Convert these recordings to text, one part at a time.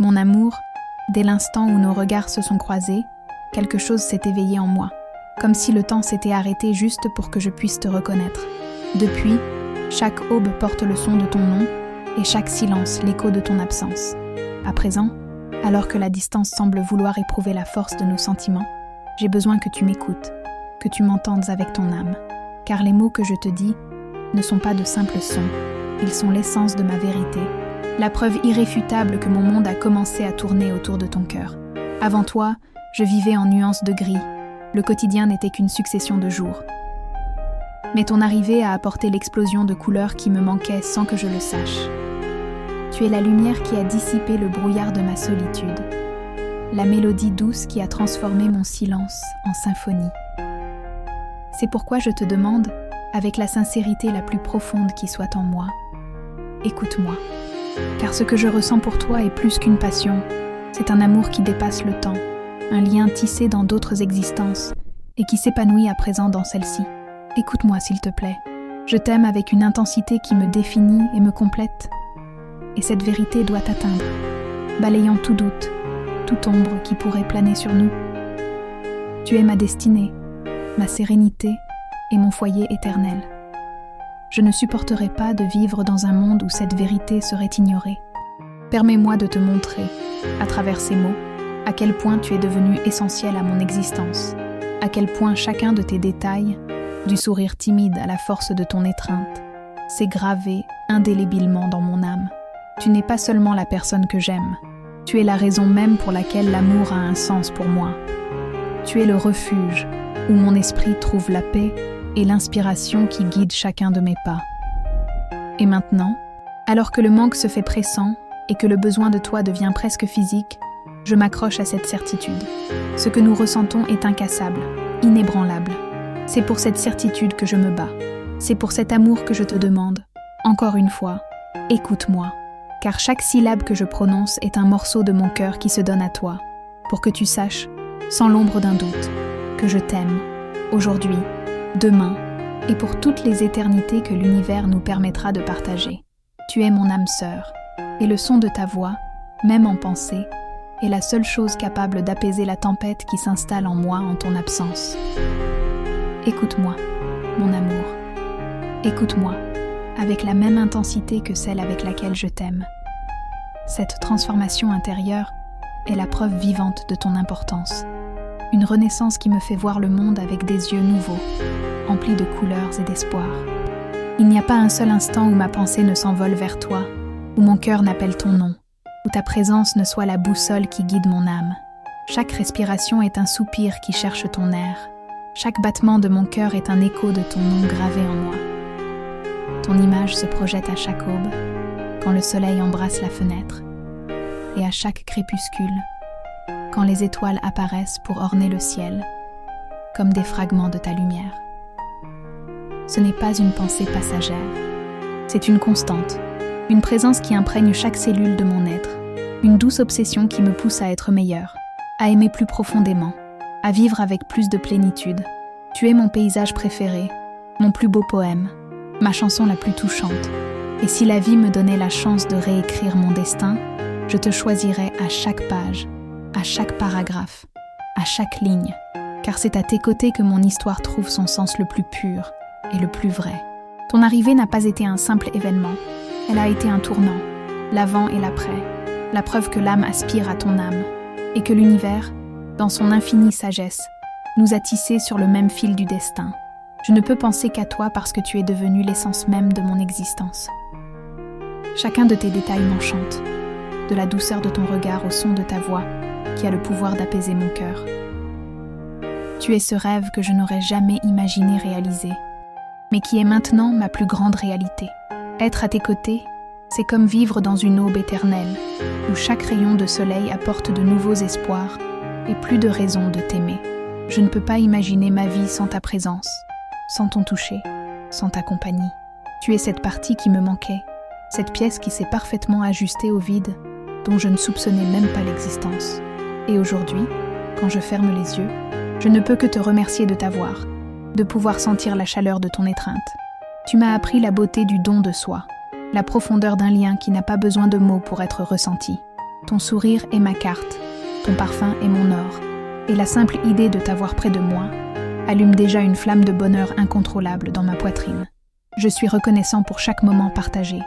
Mon amour, dès l'instant où nos regards se sont croisés, quelque chose s'est éveillé en moi, comme si le temps s'était arrêté juste pour que je puisse te reconnaître. Depuis, chaque aube porte le son de ton nom et chaque silence l'écho de ton absence. À présent, alors que la distance semble vouloir éprouver la force de nos sentiments, j'ai besoin que tu m'écoutes, que tu m'entendes avec ton âme, car les mots que je te dis ne sont pas de simples sons, ils sont l'essence de ma vérité, la preuve irréfutable que mon monde a commencé à tourner autour de ton cœur. Avant toi, je vivais en nuances de gris, le quotidien n'était qu'une succession de jours. Mais ton arrivée a apporté l'explosion de couleurs qui me manquait sans que je le sache. Tu es la lumière qui a dissipé le brouillard de ma solitude, la mélodie douce qui a transformé mon silence en symphonie. C'est pourquoi je te demande, avec la sincérité la plus profonde qui soit en moi, écoute-moi. Car ce que je ressens pour toi est plus qu'une passion, c'est un amour qui dépasse le temps, un lien tissé dans d'autres existences et qui s'épanouit à présent dans celle-ci. Écoute-moi s'il te plaît, je t'aime avec une intensité qui me définit et me complète. Et cette vérité doit t'atteindre, balayant tout doute, toute ombre qui pourrait planer sur nous. Tu es ma destinée, ma sérénité et mon foyer éternel. Je ne supporterai pas de vivre dans un monde où cette vérité serait ignorée. Permets-moi de te montrer, à travers ces mots, à quel point tu es devenu essentiel à mon existence, à quel point chacun de tes détails, du sourire timide à la force de ton étreinte, s'est gravé indélébilement dans mon âme. Tu n'es pas seulement la personne que j'aime, tu es la raison même pour laquelle l'amour a un sens pour moi. Tu es le refuge où mon esprit trouve la paix et l'inspiration qui guide chacun de mes pas. Et maintenant, alors que le manque se fait pressant et que le besoin de toi devient presque physique, je m'accroche à cette certitude. Ce que nous ressentons est incassable, inébranlable. C'est pour cette certitude que je me bats. C'est pour cet amour que je te demande, encore une fois, écoute-moi. Car chaque syllabe que je prononce est un morceau de mon cœur qui se donne à toi, pour que tu saches, sans l'ombre d'un doute, que je t'aime, aujourd'hui, demain, et pour toutes les éternités que l'univers nous permettra de partager. Tu es mon âme sœur, et le son de ta voix, même en pensée, est la seule chose capable d'apaiser la tempête qui s'installe en moi en ton absence. Écoute-moi, mon amour. Écoute-moi, avec la même intensité que celle avec laquelle je t'aime. Cette transformation intérieure est la preuve vivante de ton importance. Une renaissance qui me fait voir le monde avec des yeux nouveaux, emplis de couleurs et d'espoir. Il n'y a pas un seul instant où ma pensée ne s'envole vers toi, où mon cœur n'appelle ton nom, où ta présence ne soit la boussole qui guide mon âme. Chaque respiration est un soupir qui cherche ton air. Chaque battement de mon cœur est un écho de ton nom gravé en moi. Ton image se projette à chaque aube, quand le soleil embrasse la fenêtre, et à chaque crépuscule, quand les étoiles apparaissent pour orner le ciel, comme des fragments de ta lumière. Ce n'est pas une pensée passagère, c'est une constante, une présence qui imprègne chaque cellule de mon être, une douce obsession qui me pousse à être meilleure, à aimer plus profondément, à vivre avec plus de plénitude. Tu es mon paysage préféré, mon plus beau poème, ma chanson la plus touchante. Et si la vie me donnait la chance de réécrire mon destin, je te choisirais à chaque page, à chaque paragraphe, à chaque ligne, car c'est à tes côtés que mon histoire trouve son sens le plus pur et le plus vrai. Ton arrivée n'a pas été un simple événement, elle a été un tournant, l'avant et l'après, la preuve que l'âme aspire à ton âme, et que l'univers, dans son infinie sagesse, nous a tissés sur le même fil du destin. Je ne peux penser qu'à toi parce que tu es devenu l'essence même de mon existence. Chacun de tes détails m'enchante, de la douceur de ton regard au son de ta voix, qui a le pouvoir d'apaiser mon cœur. Tu es ce rêve que je n'aurais jamais imaginé réaliser, mais qui est maintenant ma plus grande réalité. Être à tes côtés, c'est comme vivre dans une aube éternelle, où chaque rayon de soleil apporte de nouveaux espoirs et plus de raisons de t'aimer. Je ne peux pas imaginer ma vie sans ta présence, sans ton toucher, sans ta compagnie. Tu es cette partie qui me manquait, cette pièce qui s'est parfaitement ajustée au vide, dont je ne soupçonnais même pas l'existence. Et aujourd'hui, quand je ferme les yeux, je ne peux que te remercier de t'avoir, de pouvoir sentir la chaleur de ton étreinte. Tu m'as appris la beauté du don de soi, la profondeur d'un lien qui n'a pas besoin de mots pour être ressenti. Ton sourire est ma carte, ton parfum est mon or, et la simple idée de t'avoir près de moi allume déjà une flamme de bonheur incontrôlable dans ma poitrine. Je suis reconnaissant pour chaque moment partagé,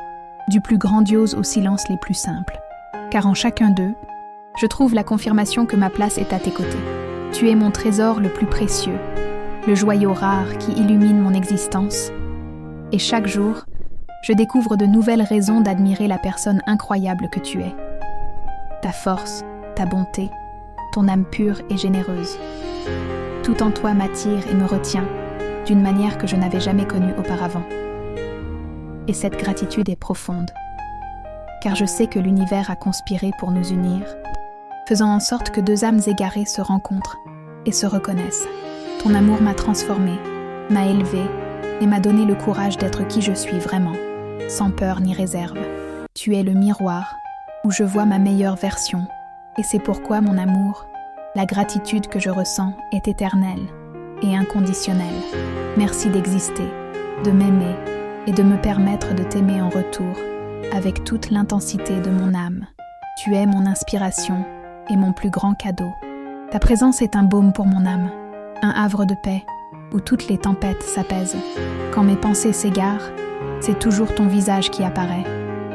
du plus grandiose aux silences les plus simples. Car en chacun d'eux, je trouve la confirmation que ma place est à tes côtés. Tu es mon trésor le plus précieux, le joyau rare qui illumine mon existence. Et chaque jour, je découvre de nouvelles raisons d'admirer la personne incroyable que tu es. Ta force, ta bonté, ton âme pure et généreuse. Tout en toi m'attire et me retient, d'une manière que je n'avais jamais connue auparavant. Et cette gratitude est profonde, car je sais que l'univers a conspiré pour nous unir, faisant en sorte que deux âmes égarées se rencontrent et se reconnaissent. Ton amour m'a transformée, m'a élevée et m'a donné le courage d'être qui je suis vraiment, sans peur ni réserve. Tu es le miroir où je vois ma meilleure version, et c'est pourquoi mon amour, la gratitude que je ressens est éternelle et inconditionnelle. Merci d'exister, de m'aimer et de me permettre de t'aimer en retour avec toute l'intensité de mon âme. Tu es mon inspiration et mon plus grand cadeau. Ta présence est un baume pour mon âme, un havre de paix où toutes les tempêtes s'apaisent. Quand mes pensées s'égarent, c'est toujours ton visage qui apparaît,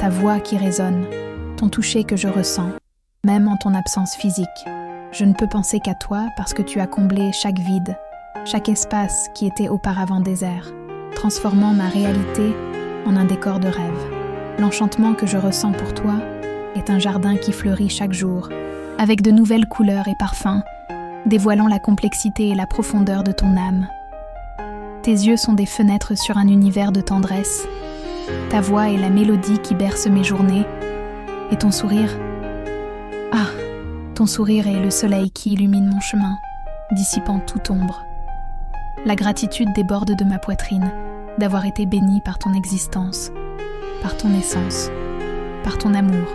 ta voix qui résonne, ton toucher que je ressens, même en ton absence physique. Je ne peux penser qu'à toi parce que tu as comblé chaque vide, chaque espace qui était auparavant désert, transformant ma réalité en un décor de rêve. L'enchantement que je ressens pour toi est un jardin qui fleurit chaque jour, avec de nouvelles couleurs et parfums, dévoilant la complexité et la profondeur de ton âme. Tes yeux sont des fenêtres sur un univers de tendresse. Ta voix est la mélodie qui berce mes journées. Et ton sourire... Ah, ton sourire est le soleil qui illumine mon chemin, dissipant toute ombre. La gratitude déborde de ma poitrine d'avoir été bénie par ton existence, par ton essence, par ton amour.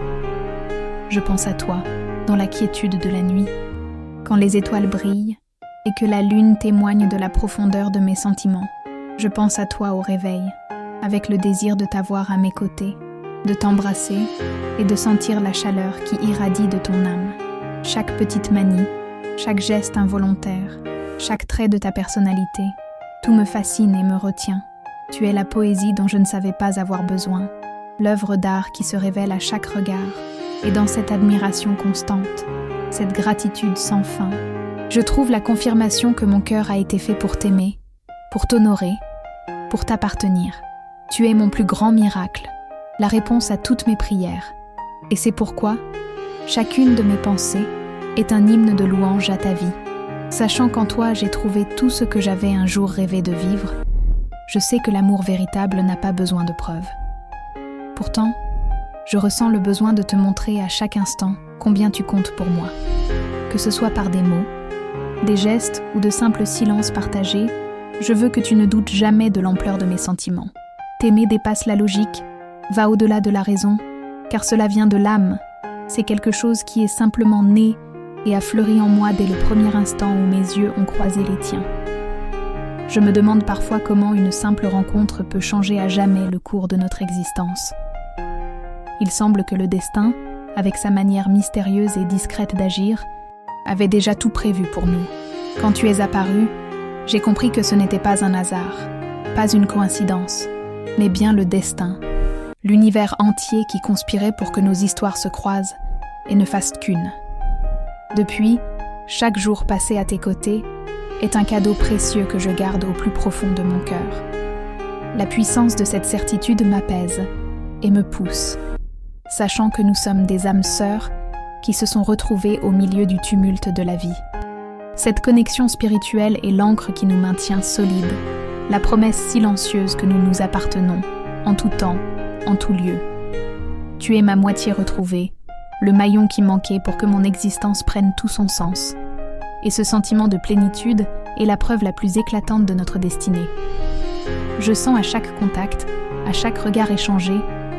Je pense à toi, dans la quiétude de la nuit, quand les étoiles brillent et que la lune témoigne de la profondeur de mes sentiments. Je pense à toi au réveil, avec le désir de t'avoir à mes côtés, de t'embrasser et de sentir la chaleur qui irradie de ton âme. Chaque petite manie, chaque geste involontaire, chaque trait de ta personnalité, tout me fascine et me retient. Tu es la poésie dont je ne savais pas avoir besoin, l'œuvre d'art qui se révèle à chaque regard. Et dans cette admiration constante, cette gratitude sans fin, je trouve la confirmation que mon cœur a été fait pour t'aimer, pour t'honorer, pour t'appartenir. Tu es mon plus grand miracle, la réponse à toutes mes prières. Et c'est pourquoi chacune de mes pensées est un hymne de louange à ta vie. Sachant qu'en toi j'ai trouvé tout ce que j'avais un jour rêvé de vivre, je sais que l'amour véritable n'a pas besoin de preuves. Pourtant, je ressens le besoin de te montrer à chaque instant combien tu comptes pour moi. Que ce soit par des mots, des gestes ou de simples silences partagés, je veux que tu ne doutes jamais de l'ampleur de mes sentiments. T'aimer dépasse la logique, va au-delà de la raison, car cela vient de l'âme. C'est quelque chose qui est simplement né et a fleuri en moi dès le premier instant où mes yeux ont croisé les tiens. Je me demande parfois comment une simple rencontre peut changer à jamais le cours de notre existence. Il semble que le destin, avec sa manière mystérieuse et discrète d'agir, avait déjà tout prévu pour nous. Quand tu es apparu, j'ai compris que ce n'était pas un hasard, pas une coïncidence, mais bien le destin, l'univers entier qui conspirait pour que nos histoires se croisent et ne fassent qu'une. Depuis, chaque jour passé à tes côtés est un cadeau précieux que je garde au plus profond de mon cœur. La puissance de cette certitude m'apaise et me pousse, sachant que nous sommes des âmes sœurs qui se sont retrouvées au milieu du tumulte de la vie. Cette connexion spirituelle est l'encre qui nous maintient solides, la promesse silencieuse que nous nous appartenons, en tout temps, en tout lieu. Tu es ma moitié retrouvée, le maillon qui manquait pour que mon existence prenne tout son sens. Et ce sentiment de plénitude est la preuve la plus éclatante de notre destinée. Je sens à chaque contact, à chaque regard échangé,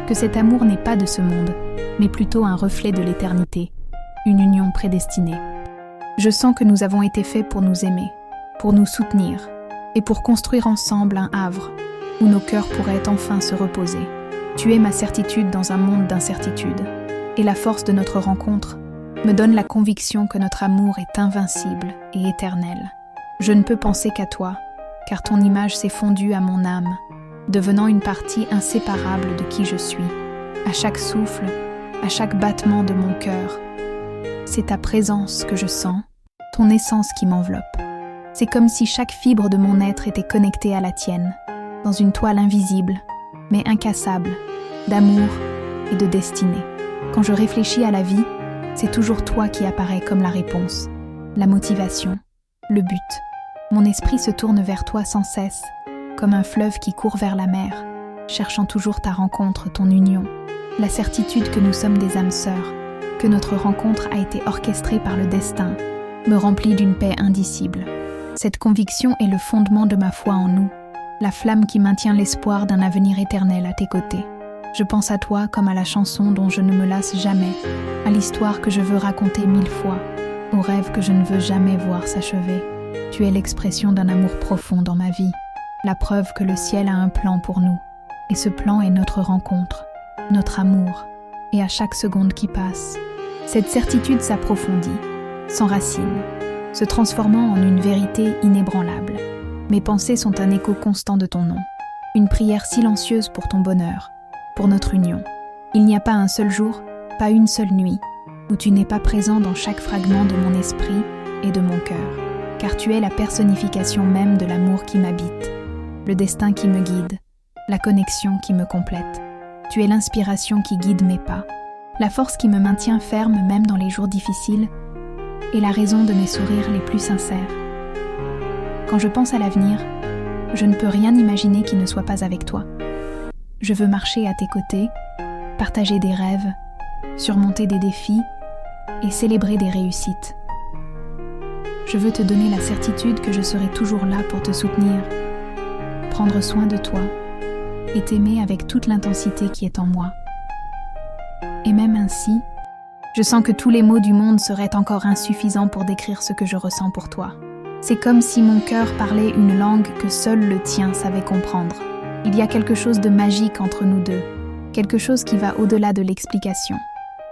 que cet amour n'est pas de ce monde, mais plutôt un reflet de l'éternité, une union prédestinée. Je sens que nous avons été faits pour nous aimer, pour nous soutenir, et pour construire ensemble un havre où nos cœurs pourraient enfin se reposer. Tu es ma certitude dans un monde d'incertitude, et la force de notre rencontre me donne la conviction que notre amour est invincible et éternel. Je ne peux penser qu'à toi, car ton image s'est fondue à mon âme, devenant une partie inséparable de qui je suis. À chaque souffle, à chaque battement de mon cœur, c'est ta présence que je sens, ton essence qui m'enveloppe. C'est comme si chaque fibre de mon être était connectée à la tienne, dans une toile invisible, mais incassable, d'amour et de destinée. Quand je réfléchis à la vie, c'est toujours toi qui apparaît comme la réponse, la motivation, le but. Mon esprit se tourne vers toi sans cesse, comme un fleuve qui court vers la mer, cherchant toujours ta rencontre, ton union. La certitude que nous sommes des âmes sœurs, que notre rencontre a été orchestrée par le destin, me remplit d'une paix indicible. Cette conviction est le fondement de ma foi en nous, la flamme qui maintient l'espoir d'un avenir éternel à tes côtés. Je pense à toi comme à la chanson dont je ne me lasse jamais, à l'histoire que je veux raconter 1000 fois, au rêve que je ne veux jamais voir s'achever. Tu es l'expression d'un amour profond dans ma vie, la preuve que le ciel a un plan pour nous. Et ce plan est notre rencontre, notre amour, et à chaque seconde qui passe, cette certitude s'approfondit, s'enracine, se transformant en une vérité inébranlable. Mes pensées sont un écho constant de ton nom, une prière silencieuse pour ton bonheur, pour notre union. Il n'y a pas un seul jour, pas une seule nuit, où tu n'es pas présent dans chaque fragment de mon esprit et de mon cœur, car tu es la personnification même de l'amour qui m'habite, le destin qui me guide, la connexion qui me complète. Tu es l'inspiration qui guide mes pas, la force qui me maintient ferme même dans les jours difficiles et la raison de mes sourires les plus sincères. Quand je pense à l'avenir, je ne peux rien imaginer qui ne soit pas avec toi. Je veux marcher à tes côtés, partager des rêves, surmonter des défis et célébrer des réussites. Je veux te donner la certitude que je serai toujours là pour te soutenir, prendre soin de toi et t'aimer avec toute l'intensité qui est en moi. Et même ainsi, je sens que tous les mots du monde seraient encore insuffisants pour décrire ce que je ressens pour toi. C'est comme si mon cœur parlait une langue que seul le tien savait comprendre. Il y a quelque chose de magique entre nous deux, quelque chose qui va au-delà de l'explication,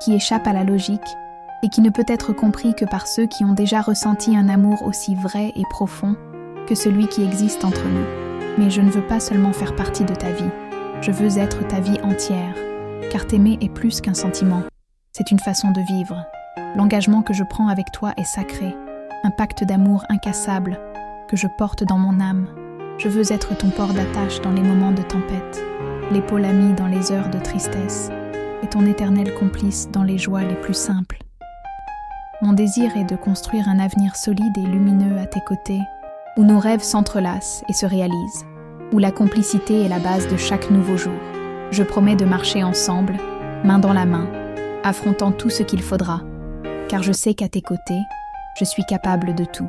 qui échappe à la logique et qui ne peut être compris que par ceux qui ont déjà ressenti un amour aussi vrai et profond que celui qui existe entre nous. Mais je ne veux pas seulement faire partie de ta vie, je veux être ta vie entière, car t'aimer est plus qu'un sentiment, c'est une façon de vivre. L'engagement que je prends avec toi est sacré, un pacte d'amour incassable que je porte dans mon âme. Je veux être ton port d'attache dans les moments de tempête, l'épaule amie dans les heures de tristesse, et ton éternel complice dans les joies les plus simples. Mon désir est de construire un avenir solide et lumineux à tes côtés, où nos rêves s'entrelacent et se réalisent, où la complicité est la base de chaque nouveau jour. Je promets de marcher ensemble, main dans la main, affrontant tout ce qu'il faudra, car je sais qu'à tes côtés, je suis capable de tout.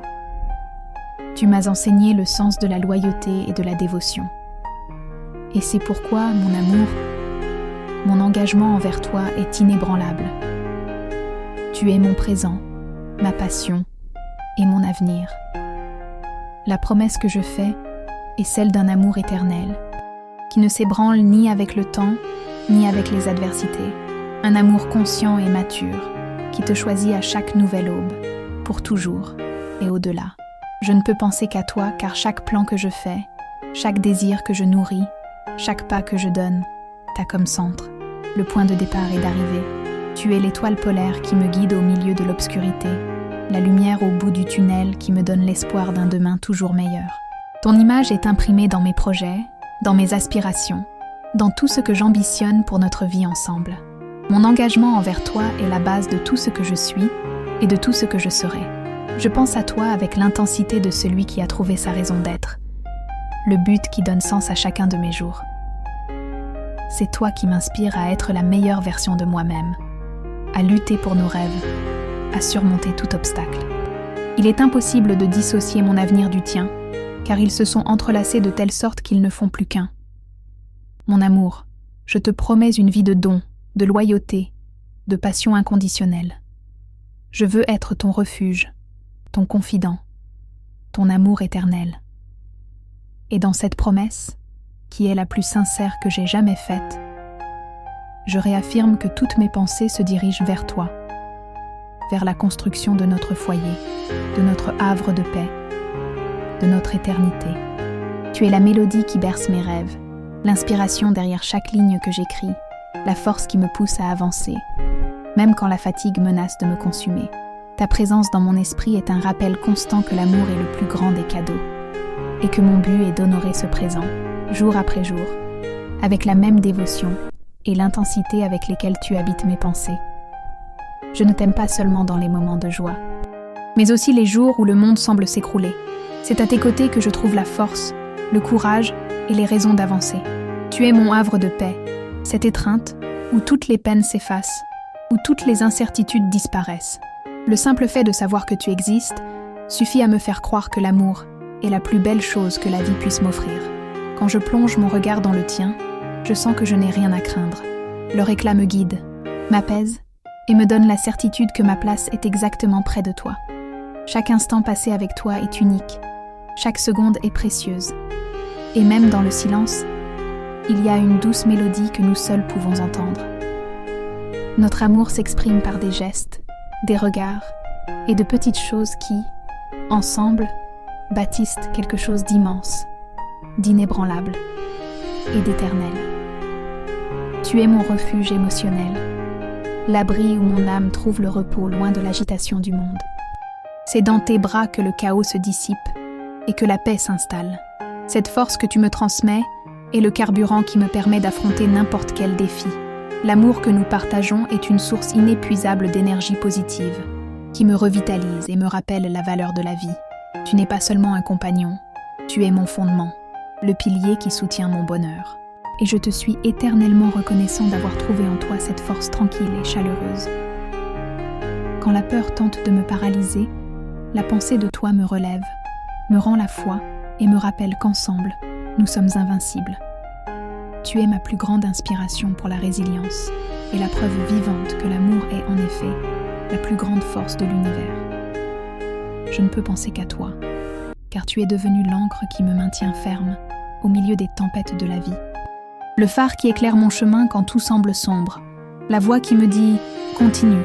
Tu m'as enseigné le sens de la loyauté et de la dévotion. Et c'est pourquoi, mon amour, mon engagement envers toi est inébranlable. Tu es mon présent, ma passion et mon avenir. La promesse que je fais est celle d'un amour éternel, qui ne s'ébranle ni avec le temps, ni avec les adversités. Un amour conscient et mature, qui te choisit à chaque nouvelle aube, pour toujours et au-delà. Je ne peux penser qu'à toi, car chaque plan que je fais, chaque désir que je nourris, chaque pas que je donne, t'as comme centre le point de départ et d'arrivée. Tu es l'étoile polaire qui me guide au milieu de l'obscurité, la lumière au bout du tunnel qui me donne l'espoir d'un demain toujours meilleur. Ton image est imprimée dans mes projets, dans mes aspirations, dans tout ce que j'ambitionne pour notre vie ensemble. Mon engagement envers toi est la base de tout ce que je suis et de tout ce que je serai. Je pense à toi avec l'intensité de celui qui a trouvé sa raison d'être, le but qui donne sens à chacun de mes jours. C'est toi qui m'inspires à être la meilleure version de moi-même, à lutter pour nos rêves, à surmonter tout obstacle. Il est impossible de dissocier mon avenir du tien, car ils se sont entrelacés de telle sorte qu'ils ne font plus qu'un. Mon amour, je te promets une vie de don, de loyauté, de passion inconditionnelle. Je veux être ton refuge, ton confident, ton amour éternel. Et dans cette promesse, qui est la plus sincère que j'ai jamais faite, je réaffirme que toutes mes pensées se dirigent vers toi, vers la construction de notre foyer, de notre havre de paix, de notre éternité. Tu es la mélodie qui berce mes rêves, l'inspiration derrière chaque ligne que j'écris, la force qui me pousse à avancer, même quand la fatigue menace de me consumer. Ta présence dans mon esprit est un rappel constant que l'amour est le plus grand des cadeaux, et que mon but est d'honorer ce présent, jour après jour, avec la même dévotion et l'intensité avec lesquelles tu habites mes pensées. Je ne t'aime pas seulement dans les moments de joie, mais aussi les jours où le monde semble s'écrouler. C'est à tes côtés que je trouve la force, le courage et les raisons d'avancer. Tu es mon havre de paix, cette étreinte où toutes les peines s'effacent, où toutes les incertitudes disparaissent. Le simple fait de savoir que tu existes suffit à me faire croire que l'amour est la plus belle chose que la vie puisse m'offrir. Quand je plonge mon regard dans le tien, je sens que je n'ai rien à craindre. Leur éclat me guide, m'apaise et me donne la certitude que ma place est exactement près de toi. Chaque instant passé avec toi est unique, chaque seconde est précieuse. Et même dans le silence, il y a une douce mélodie que nous seuls pouvons entendre. Notre amour s'exprime par des gestes, des regards et de petites choses qui, ensemble, bâtissent quelque chose d'immense, d'inébranlable et d'éternel. Tu es mon refuge émotionnel, l'abri où mon âme trouve le repos loin de l'agitation du monde. C'est dans tes bras que le chaos se dissipe et que la paix s'installe. Cette force que tu me transmets est le carburant qui me permet d'affronter n'importe quel défi. L'amour que nous partageons est une source inépuisable d'énergie positive, qui me revitalise et me rappelle la valeur de la vie. Tu n'es pas seulement un compagnon, tu es mon fondement, le pilier qui soutient mon bonheur. Et je te suis éternellement reconnaissant d'avoir trouvé en toi cette force tranquille et chaleureuse. Quand la peur tente de me paralyser, la pensée de toi me relève, me rend la foi et me rappelle qu'ensemble, nous sommes invincibles. Tu es ma plus grande inspiration pour la résilience et la preuve vivante que l'amour est en effet la plus grande force de l'univers. Je ne peux penser qu'à toi, car tu es devenu l'encre qui me maintient ferme au milieu des tempêtes de la vie. Le phare qui éclaire mon chemin quand tout semble sombre, la voix qui me dit « continue »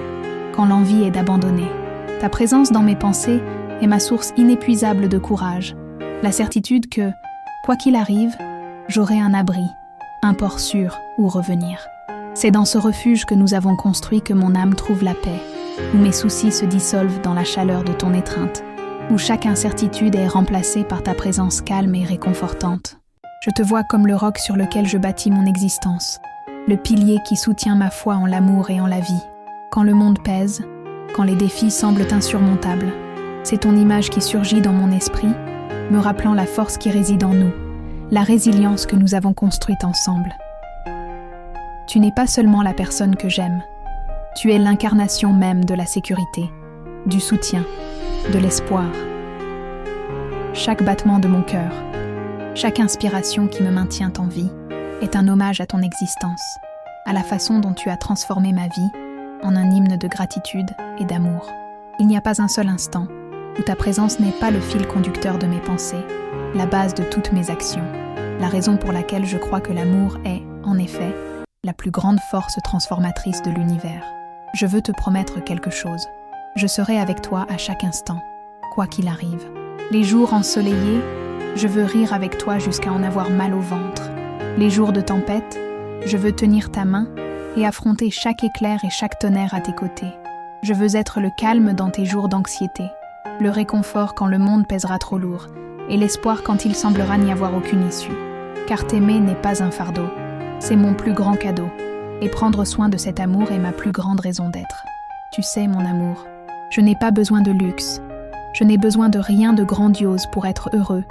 quand l'envie est d'abandonner. Ta présence dans mes pensées est ma source inépuisable de courage, la certitude que, quoi qu'il arrive, j'aurai un abri, un port sûr où revenir. C'est dans ce refuge que nous avons construit que mon âme trouve la paix, où mes soucis se dissolvent dans la chaleur de ton étreinte, où chaque incertitude est remplacée par ta présence calme et réconfortante. Je te vois comme le roc sur lequel je bâtis mon existence, le pilier qui soutient ma foi en l'amour et en la vie. Quand le monde pèse, quand les défis semblent insurmontables, c'est ton image qui surgit dans mon esprit, me rappelant la force qui réside en nous, la résilience que nous avons construite ensemble. Tu n'es pas seulement la personne que j'aime, tu es l'incarnation même de la sécurité, du soutien, de l'espoir. Chaque battement de mon cœur, chaque inspiration qui me maintient en vie, est un hommage à ton existence, à la façon dont tu as transformé ma vie en un hymne de gratitude et d'amour. Il n'y a pas un seul instant où ta présence n'est pas le fil conducteur de mes pensées, la base de toutes mes actions, la raison pour laquelle je crois que l'amour est, en effet, la plus grande force transformatrice de l'univers. Je veux te promettre quelque chose. Je serai avec toi à chaque instant, quoi qu'il arrive. Les jours ensoleillés, je veux rire avec toi jusqu'à en avoir mal au ventre. Les jours de tempête, je veux tenir ta main et affronter chaque éclair et chaque tonnerre à tes côtés. Je veux être le calme dans tes jours d'anxiété, le réconfort quand le monde pèsera trop lourd, et l'espoir quand il semblera n'y avoir aucune issue. Car t'aimer n'est pas un fardeau, c'est mon plus grand cadeau, et prendre soin de cet amour est ma plus grande raison d'être. Tu sais, mon amour, je n'ai pas besoin de luxe, je n'ai besoin de rien de grandiose pour être heureux,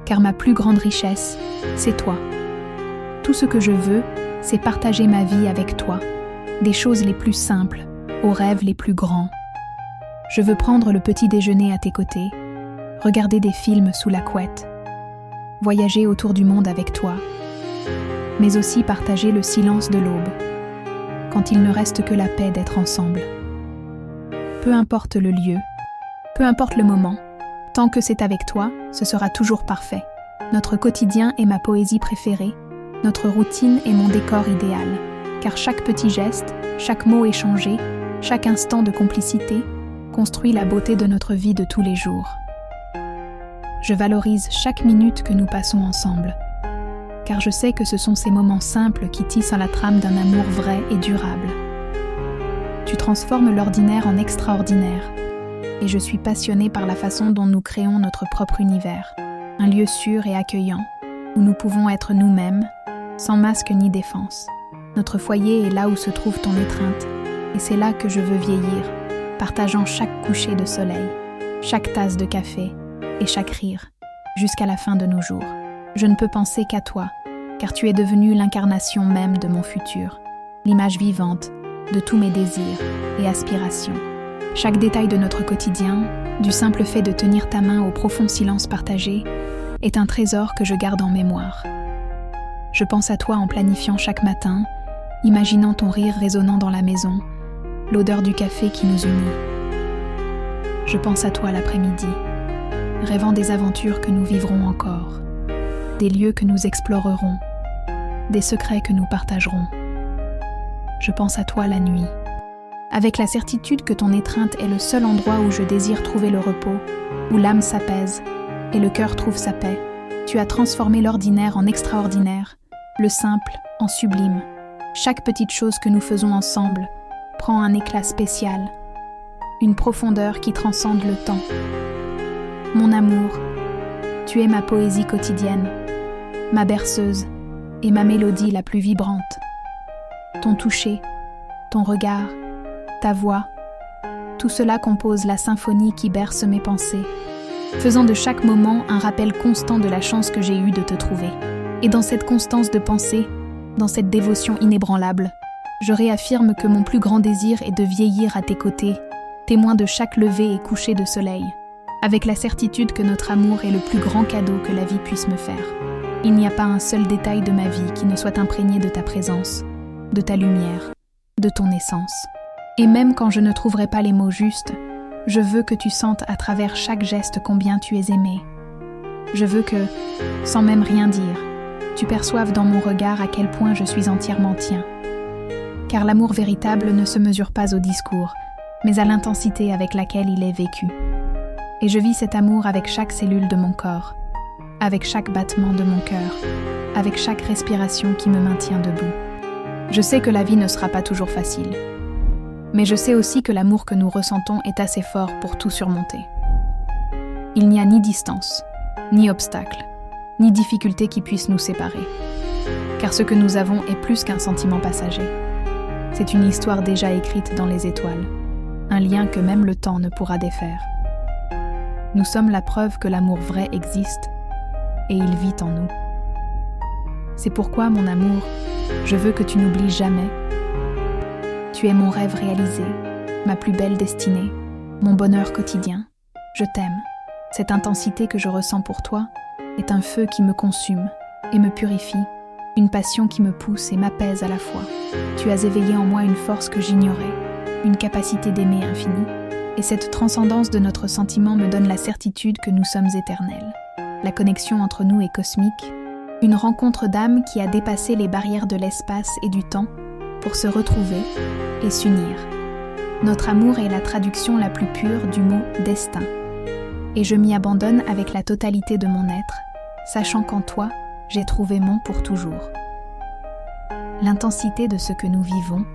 car ma plus grande richesse, c'est toi. Tout ce que je veux, c'est partager ma vie avec toi, des choses les plus simples, aux rêves les plus grands. Je veux prendre le petit déjeuner à tes côtés, regarder des films sous la couette, voyager autour du monde avec toi, mais aussi partager le silence de l'aube, quand il ne reste que la paix d'être ensemble. Peu importe le lieu, peu importe le moment, tant que c'est avec toi, ce sera toujours parfait. Notre quotidien est ma poésie préférée, notre routine est mon décor idéal. car chaque petit geste, chaque mot échangé, chaque instant de complicité construit la beauté de notre vie de tous les jours. Je valorise chaque minute que nous passons ensemble, car je sais que ce sont ces moments simples qui tissent la trame d'un amour vrai et durable. Tu transformes l'ordinaire en extraordinaire, et je suis passionnée par la façon dont nous créons notre propre univers, un lieu sûr et accueillant, où nous pouvons être nous-mêmes, sans masque ni défense. Notre foyer est là où se trouve ton étreinte, et c'est là que je veux vieillir, partageant chaque coucher de soleil, chaque tasse de café et chaque rire, jusqu'à la fin de nos jours. Je ne peux penser qu'à toi, car tu es devenue l'incarnation même de mon futur, l'image vivante de tous mes désirs et aspirations. Chaque détail de notre quotidien, du simple fait de tenir ta main au profond silence partagé, est un trésor que je garde en mémoire. Je pense à toi en planifiant chaque matin, imaginant ton rire résonnant dans la maison, l'odeur du café qui nous unit. Je pense à toi l'après-midi, rêvant des aventures que nous vivrons encore, des lieux que nous explorerons, des secrets que nous partagerons. Je pense à toi la nuit, avec la certitude que ton étreinte est le seul endroit où je désire trouver le repos, où l'âme s'apaise et le cœur trouve sa paix. Tu as transformé l'ordinaire en extraordinaire, le simple en sublime. Chaque petite chose que nous faisons ensemble prend un éclat spécial, une profondeur qui transcende le temps. Mon amour, tu es ma poésie quotidienne, ma berceuse et ma mélodie la plus vibrante. Ton toucher, ton regard, ta voix, tout cela compose la symphonie qui berce mes pensées, faisant de chaque moment un rappel constant de la chance que j'ai eue de te trouver. Et dans cette constance de pensée, dans cette dévotion inébranlable, je réaffirme que mon plus grand désir est de vieillir à tes côtés, témoin de chaque lever et coucher de soleil, avec la certitude que notre amour est le plus grand cadeau que la vie puisse me faire. Il n'y a pas un seul détail de ma vie qui ne soit imprégné de ta présence, de ta lumière, de ton essence. Et même quand je ne trouverai pas les mots justes, je veux que tu sentes à travers chaque geste combien tu es aimé. Je veux que, sans même rien dire, tu perçoives dans mon regard à quel point je suis entièrement tien. Car l'amour véritable ne se mesure pas au discours, mais à l'intensité avec laquelle il est vécu. Et je vis cet amour avec chaque cellule de mon corps, avec chaque battement de mon cœur, avec chaque respiration qui me maintient debout. Je sais que la vie ne sera pas toujours facile, mais je sais aussi que l'amour que nous ressentons est assez fort pour tout surmonter. Il n'y a ni distance, ni obstacle, ni difficulté qui puisse nous séparer, car ce que nous avons est plus qu'un sentiment passager. C'est une histoire déjà écrite dans les étoiles, un lien que même le temps ne pourra défaire. Nous sommes la preuve que l'amour vrai existe, et il vit en nous. C'est pourquoi, mon amour, je veux que tu n'oublies jamais. Tu es mon rêve réalisé, ma plus belle destinée, mon bonheur quotidien. Je t'aime. Cette intensité que je ressens pour toi est un feu qui me consume et me purifie, une passion qui me pousse et m'apaise à la fois. Tu as éveillé en moi une force que j'ignorais, une capacité d'aimer infinie, et cette transcendance de notre sentiment me donne la certitude que nous sommes éternels. La connexion entre nous est cosmique, une rencontre d'âmes qui a dépassé les barrières de l'espace et du temps pour se retrouver et s'unir. Notre amour est la traduction la plus pure du mot « destin ». Et je m'y abandonne avec la totalité de mon être, sachant qu'en toi, j'ai trouvé mon pour toujours. L'intensité de ce que nous vivons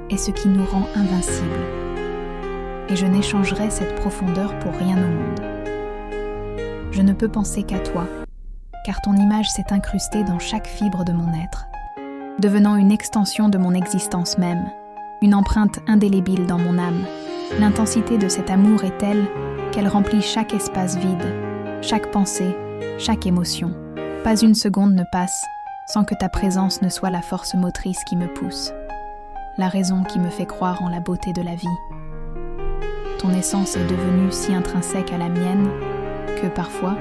est ce qui nous rend invincibles. Et je n'échangerai cette profondeur pour rien au monde. Je ne peux penser qu'à toi, car ton image s'est incrustée dans chaque fibre de mon être, devenant une extension de mon existence même, une empreinte indélébile dans mon âme. L'intensité de cet amour est telle qu'elle remplit chaque espace vide, chaque pensée, chaque émotion. Pas une seconde ne passe sans que ta présence ne soit la force motrice qui me pousse, la raison qui me fait croire en la beauté de la vie. Ton essence est devenue si intrinsèque à la mienne que parfois,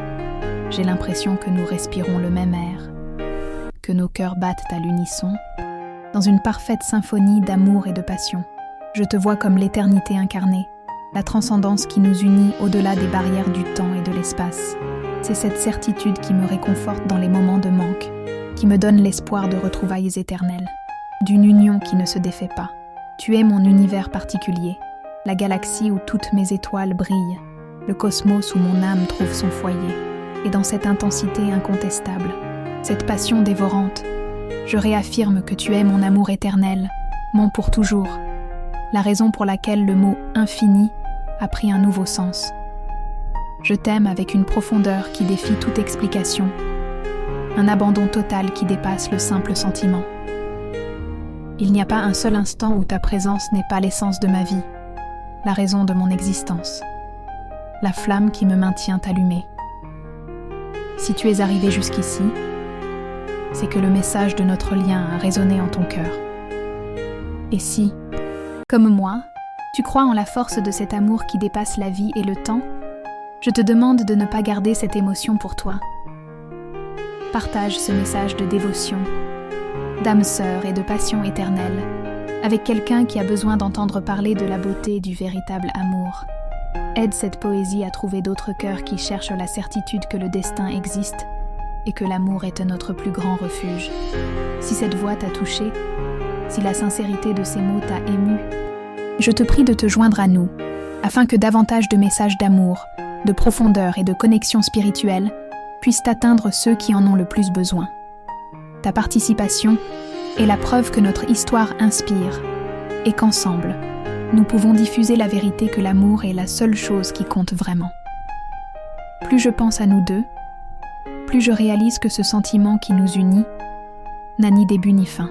j'ai l'impression que nous respirons le même air, que nos cœurs battent à l'unisson, dans une parfaite symphonie d'amour et de passion. Je te vois comme l'éternité incarnée, la transcendance qui nous unit au-delà des barrières du temps et de l'espace. C'est cette certitude qui me réconforte dans les moments de manque, qui me donne l'espoir de retrouvailles éternelles. d'une union qui ne se défait pas. Tu es mon univers particulier, la galaxie où toutes mes étoiles brillent, le cosmos où mon âme trouve son foyer. Et dans cette intensité incontestable, cette passion dévorante, je réaffirme que tu es mon amour éternel, mon pour toujours, la raison pour laquelle le mot « infini » a pris un nouveau sens. Je t'aime avec une profondeur qui défie toute explication, un abandon total qui dépasse le simple sentiment. Il n'y a pas un seul instant où ta présence n'est pas l'essence de ma vie, la raison de mon existence, la flamme qui me maintient allumée. Si tu es arrivé jusqu'ici, c'est que le message de notre lien a résonné en ton cœur. Et si, comme moi, tu crois en la force de cet amour qui dépasse la vie et le temps, je te demande de ne pas garder cette émotion pour toi. Partage ce message de dévotion, d'âme sœur et de passion éternelle, avec quelqu'un qui a besoin d'entendre parler de la beauté du véritable amour. Aide cette poésie à trouver d'autres cœurs qui cherchent la certitude que le destin existe et que l'amour est notre plus grand refuge. Si cette voix t'a touché, si la sincérité de ces mots t'a ému, je te prie de te joindre à nous, afin que davantage de messages d'amour, de profondeur et de connexion spirituelle puissent atteindre ceux qui en ont le plus besoin. Ta participation est la preuve que notre histoire inspire et qu'ensemble, nous pouvons diffuser la vérité que l'amour est la seule chose qui compte vraiment. Plus je pense à nous deux, plus je réalise que ce sentiment qui nous unit n'a ni début ni fin.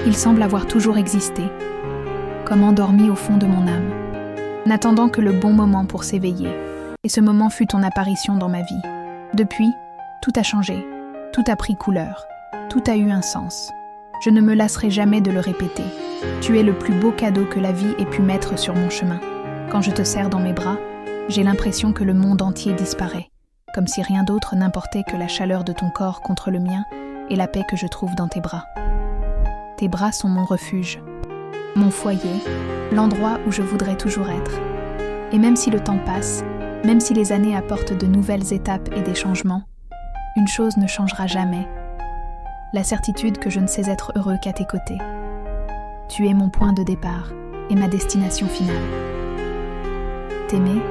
Il semble avoir toujours existé, comme endormi au fond de mon âme, n'attendant que le bon moment pour s'éveiller. Et ce moment fut ton apparition dans ma vie. Depuis, tout a changé, tout a pris couleur, tout a eu un sens. Je ne me lasserai jamais de le répéter. Tu es le plus beau cadeau que la vie ait pu mettre sur mon chemin. Quand je te serre dans mes bras, j'ai l'impression que le monde entier disparaît, comme si rien d'autre n'importait que la chaleur de ton corps contre le mien et la paix que je trouve dans tes bras. Tes bras sont mon refuge, mon foyer, l'endroit où je voudrais toujours être. Et même si le temps passe, même si les années apportent de nouvelles étapes et des changements, une chose ne changera jamais. La certitude que je ne sais être heureux qu'à tes côtés. Tu es mon point de départ et ma destination finale. T'aimer,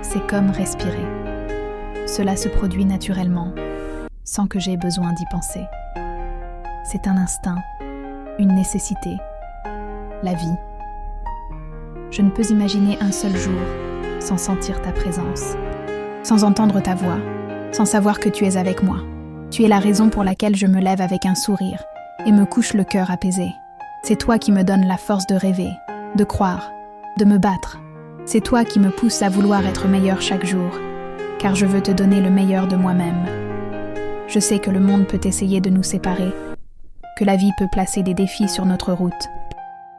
c'est comme respirer. Cela se produit naturellement, sans que j'aie besoin d'y penser. C'est un instinct, une nécessité, la vie. Je ne peux imaginer un seul jour sans sentir ta présence, sans entendre ta voix, sans savoir que tu es avec moi. Tu es la raison pour laquelle je me lève avec un sourire et me couche le cœur apaisé. C'est toi qui me donnes la force de rêver, de croire, de me battre. C'est toi qui me pousse à vouloir être meilleur chaque jour, car je veux te donner le meilleur de moi-même. Je sais que le monde peut essayer de nous séparer, que la vie peut placer des défis sur notre route.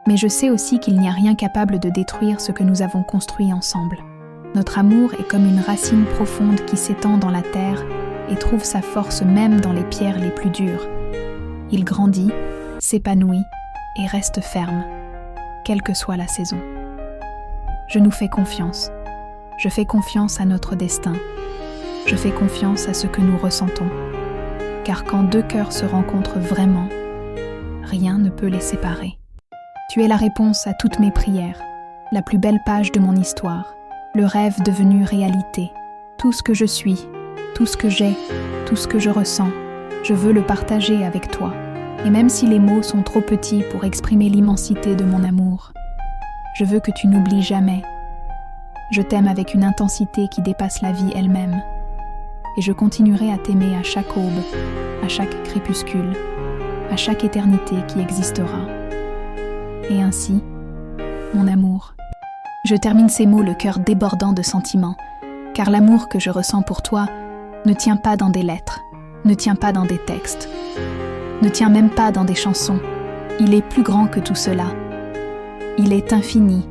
Mais je sais aussi qu'il n'y a rien capable de détruire ce que nous avons construit ensemble. Notre amour est comme une racine profonde qui s'étend dans la terre et trouve sa force même dans les pierres les plus dures. Il grandit, s'épanouit et reste ferme, quelle que soit la saison. Je nous fais confiance. Je fais confiance à notre destin. Je fais confiance à ce que nous ressentons. Car quand deux cœurs se rencontrent vraiment, rien ne peut les séparer. Tu es la réponse à toutes mes prières, la plus belle page de mon histoire, le rêve devenu réalité. Tout ce que je suis, tout ce que j'ai, tout ce que je ressens, je veux le partager avec toi. Et même si les mots sont trop petits pour exprimer l'immensité de mon amour, je veux que tu n'oublies jamais. Je t'aime avec une intensité qui dépasse la vie elle-même. Et je continuerai à t'aimer à chaque aube, à chaque crépuscule, à chaque éternité qui existera. Et ainsi, mon amour. Je termine ces mots le cœur débordant de sentiments, car l'amour que je ressens pour toi ne tient pas dans des lettres, ne tient pas dans des textes, ne tient même pas dans des chansons. Il est plus grand que tout cela. Il est infini,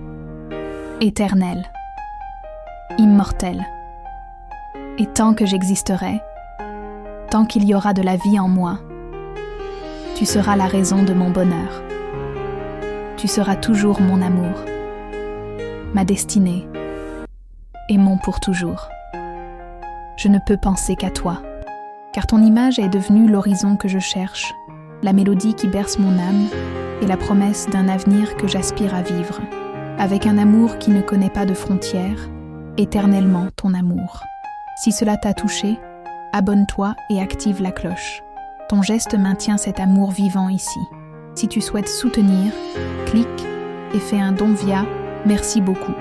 éternel, immortel. Et tant que j'existerai, tant qu'il y aura de la vie en moi, tu seras la raison de mon bonheur. Tu seras toujours mon amour, ma destinée et mon pour toujours. Je ne peux penser qu'à toi, car ton image est devenue l'horizon que je cherche, la mélodie qui berce mon âme et la promesse d'un avenir que j'aspire à vivre, avec un amour qui ne connaît pas de frontières, éternellement ton amour. Si cela t'a touché, abonne-toi et active la cloche. Ton geste maintient cet amour vivant ici. Si tu souhaites soutenir, clique et fais un don via Merci beaucoup.